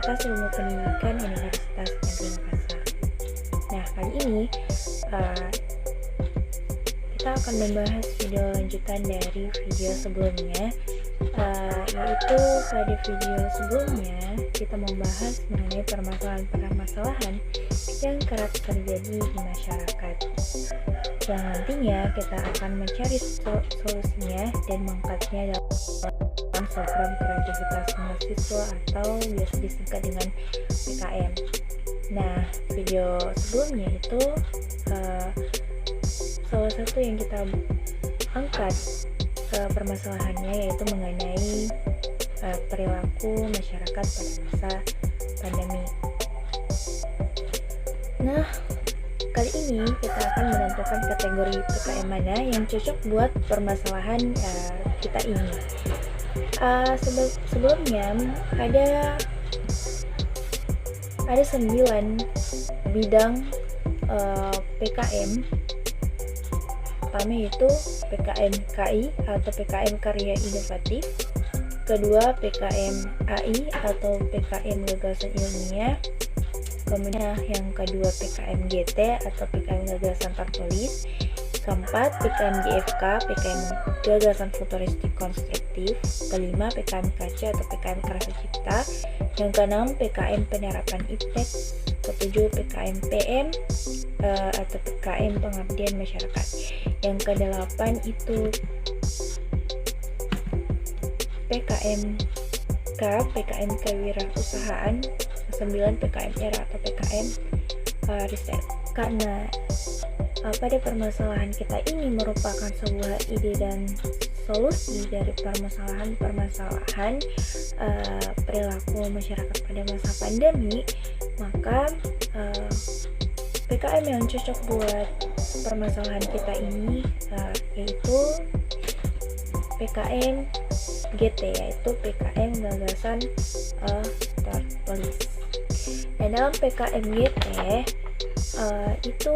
Fakultas Ilmu Pendidikan Universitas Negeri Makassar. Nah, kali ini kita akan membahas video lanjutan dari video sebelumnya, yaitu pada video sebelumnya kita membahas mengenai permasalahan-permasalahan yang kerap terjadi di masyarakat, yang nantinya kita akan mencari solusinya dan mengangkatnya dalam program kreativitas mahasiswa atau biasa disingkat dengan PKM. Nah, video sebelumnya itu salah satu yang kita angkat permasalahannya yaitu mengenai perilaku masyarakat pada masa pandemi. Nah, kali ini kita akan menentukan kategori PKM mana yang cocok buat permasalahan kita ini. Sebelumnya ada 9 bidang PKM. Pertama yaitu PKM KI atau PKM Karya Inovatif, kedua PKM AI atau PKM Gagasan Ilmiah, kemudian yang kedua PKM GT atau PKM Gagasan Tertulis, keempat PKM GFK, PKM Gagasan Futuristik Konstruktif, kelima PKM KC atau PKM Karya Cipta, yang keenam PKM Penerapan IPTEK, ketujuh PKM PM atau PKM Pengabdian Masyarakat, yang kedelapan itu PKM K, PKM Kewirausahaan, 9 PKM R atau PKM Riset. Karena pada permasalahan kita ini merupakan sebuah ide dan solusi dari permasalahan perilaku masyarakat pada masa pandemi, maka PKM yang cocok buat permasalahan kita ini yaitu PKM GT, yaitu PKM Gagasan Tertulis. Dan dalam PKM GT itu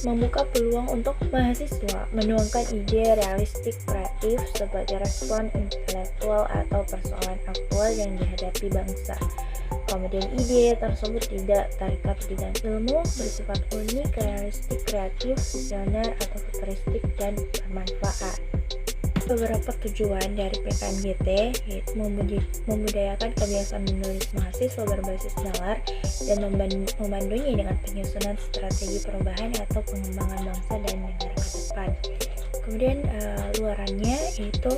membuka peluang untuk mahasiswa menuangkan ide realistik kreatif sebagai respon intelektual atau persoalan aktual yang dihadapi bangsa. Kemudian ide tersebut tidak terikat bidang ilmu, bersifat unik, realistik, kreatif, visioner atau futuristik, dan bermanfaat. Beberapa tujuan dari PKM GT yaitu membudayakan kebiasaan menulis mahasiswa berbasis nalar dan memandunya dengan penyusunan strategi perubahan atau pengembangan bangsa dan negara ke depan. Kemudian luarannya yaitu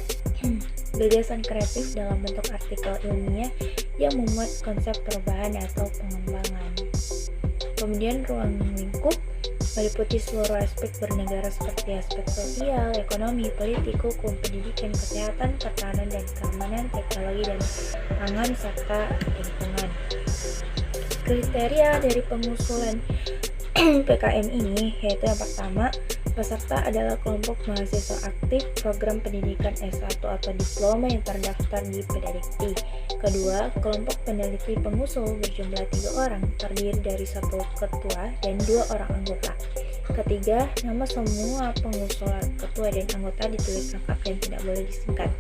gagasan kreatif dalam bentuk artikel ilmiah yang memuat konsep perubahan atau pengembangan. Kemudian ruang lingkup meliputi seluruh aspek bernegara seperti aspek sosial, ekonomi, politik, hukum, pendidikan, kesehatan, pertahanan dan keamanan, teknologi dan pangan, serta lingkungan. Kriteria dari pengusulan PKM ini yaitu yang pertama, peserta adalah kelompok mahasiswa aktif program pendidikan S1 atau diploma yang terdaftar di Pedadikti. Kedua, kelompok peneliti pengusul berjumlah 3 orang, terdiri dari 1 ketua dan 2 orang anggota. Ketiga, nama semua pengusul, ketua dan anggota ditulis lengkap dan tidak boleh disingkat.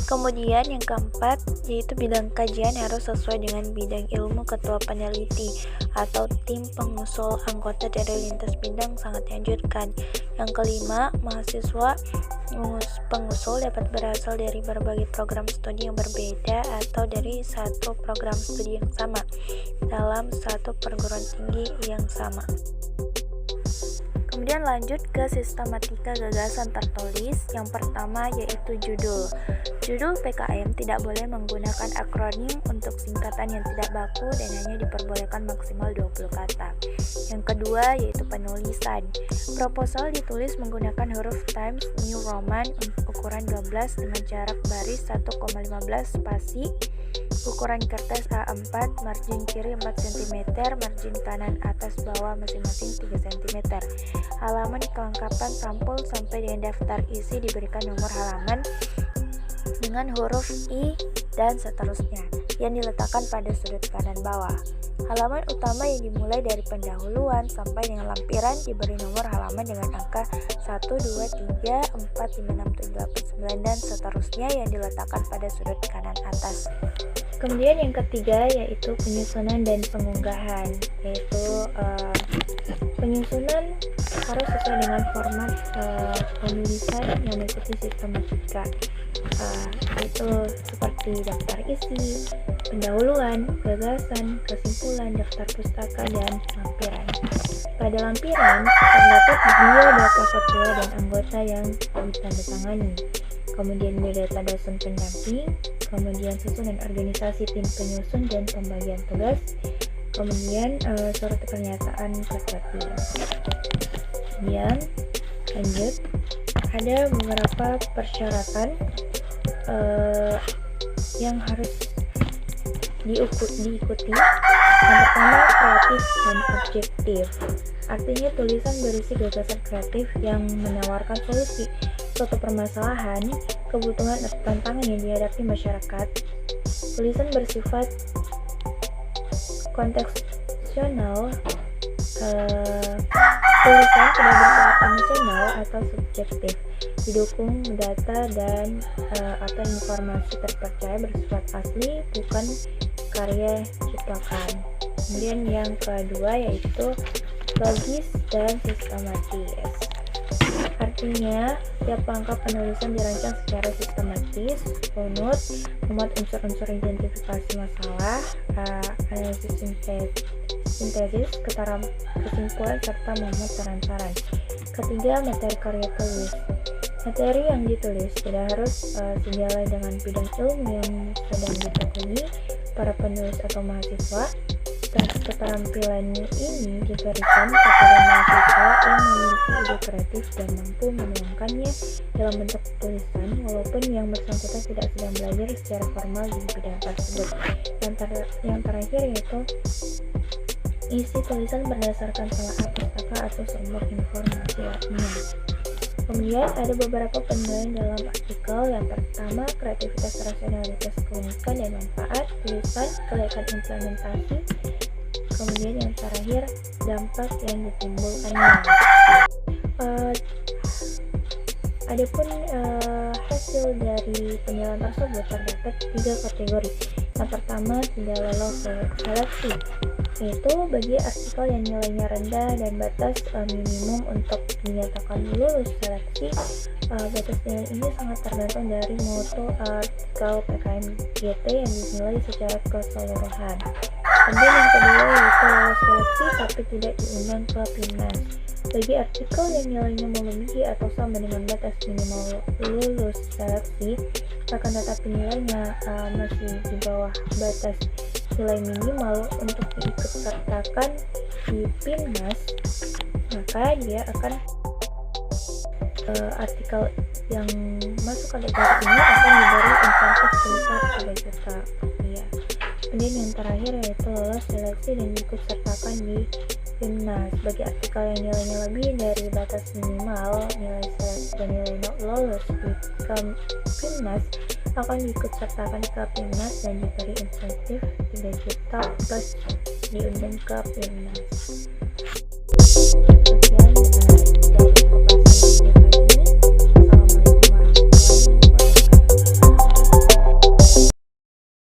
Kemudian yang keempat, yaitu bidang kajian harus sesuai dengan bidang ilmu ketua peneliti atau tim pengusul, anggota dari lintas bidang sangat dianjurkan. Yang kelima, mahasiswa pengusul dapat berasal dari berbagai program studi yang berbeda atau dari satu program studi yang sama dalam satu perguruan tinggi yang sama. Kemudian lanjut ke sistematika gagasan tertulis. Yang pertama yaitu judul. Judul PKM tidak boleh menggunakan akronim untuk singkatan yang tidak baku dan hanya diperbolehkan maksimal 20 kata. Yang kedua yaitu penulisan. Proposal ditulis menggunakan huruf Times New Roman ukuran 12 dengan jarak baris 1,15 spasi. Ukuran kertas A4, margin kiri 4 cm, margin kanan atas bawah masing-masing 3 cm. Halaman kelengkapan sampul sampai dengan daftar isi diberikan nomor halaman dengan huruf I dan seterusnya. yang diletakkan pada sudut kanan bawah. Halaman utama yang dimulai dari pendahuluan sampai dengan lampiran diberi nomor halaman dengan angka 1, 2, 3, 4, 5, 6, 7, 8, 9, dan seterusnya yang diletakkan pada sudut kanan atas. Kemudian yang ketiga yaitu penyusunan dan pengunggahan, yaitu penyusunan harus sesuai dengan format penulisan yang mengikuti sistematika, yaitu seperti daftar isi, pendahuluan, gagasan, kesimpulan, daftar pustaka, dan lampiran. Pada lampiran terdapat biodata ketua dan anggota yang ditandatangani, kemudian biodata dosen pendamping, kemudian susunan organisasi tim penyusun dan pembagian tugas, kemudian surat pernyataan ketua tim. Kemudian lanjut, ada beberapa persyaratan yang harus diikuti. Yang pertama, kreatif dan objektif. Artinya tulisan berisi gagasan kreatif yang menawarkan solusi suatu permasalahan, kebutuhan atau tantangan yang dihadapi masyarakat. Tulisan bersifat kontekstual. Tulisan tidak bersifat emosional atau subjektif, didukung data dan atau informasi terpercaya, bersifat asli, bukan karya ciptakan. Kemudian yang kedua yaitu logis dan sistematis. Artinya, tiap langkah penulisan dirancang secara sistematis, runut, memuat unsur-unsur identifikasi masalah, analisis sintesis, kesimpulan, serta memuat saran-saran. Ketiga, materi karya tulis. Materi yang ditulis tidak harus sejalan dengan bidang ilmu yang sedang ditekuni para penulis atau mahasiswa. Keterampilan ini diberikan kepada mahasiswa yang memiliki ide kreatif dan mampu menuangkannya dalam bentuk tulisan, walaupun yang bersangkutan tidak sedang belajar secara formal di bidang tersebut. Yang terakhir yaitu isi tulisan berdasarkan telaah pustaka atau sumber informasi lainnya. Kemudian ada beberapa penilaian dalam artikel. Yang pertama, kreativitas, rasionalitas, keunikan, dan manfaat tulisan, kelayakan implementasi. Kemudian yang terakhir, dampak yang ditimbulkannya. Adapun hasil dari penilaian tersebut terdapat 3 kategori. Yang pertama, tidak lolos seleksi, yaitu bagi artikel yang nilainya rendah dan batas minimum untuk dinyatakan lulus seleksi. Batas nilai ini sangat tergantung dari mutu artikel PKMGT yang dinilai secara keseluruhan. Kemudian yang kedua yaitu lolos seleksi tapi tidak diundang ke PIMNAS. Bagi artikel yang nilainya melebihi atau sama dengan batas minimal lulus seleksi, akan tetapi nilainya masih di bawah batas nilai minimal untuk diikutsertakan di PIMNAS, maka dia akan artikel yang masuk kategori ini akan diberi insentif sebesar 3 juta rupiah. Kemudian yang terakhir yaitu lolos seleksi dan diikutsertakan di PIMNAS. Bagi artikel yang nilainya lebih dari batas minimal nilai seleksi dan nilai lolos di PIMNAS akan diikutsertakan ke PIMNAS dan diberi insentif 3 juta plus diundang ke PIMNAS. Sekian dari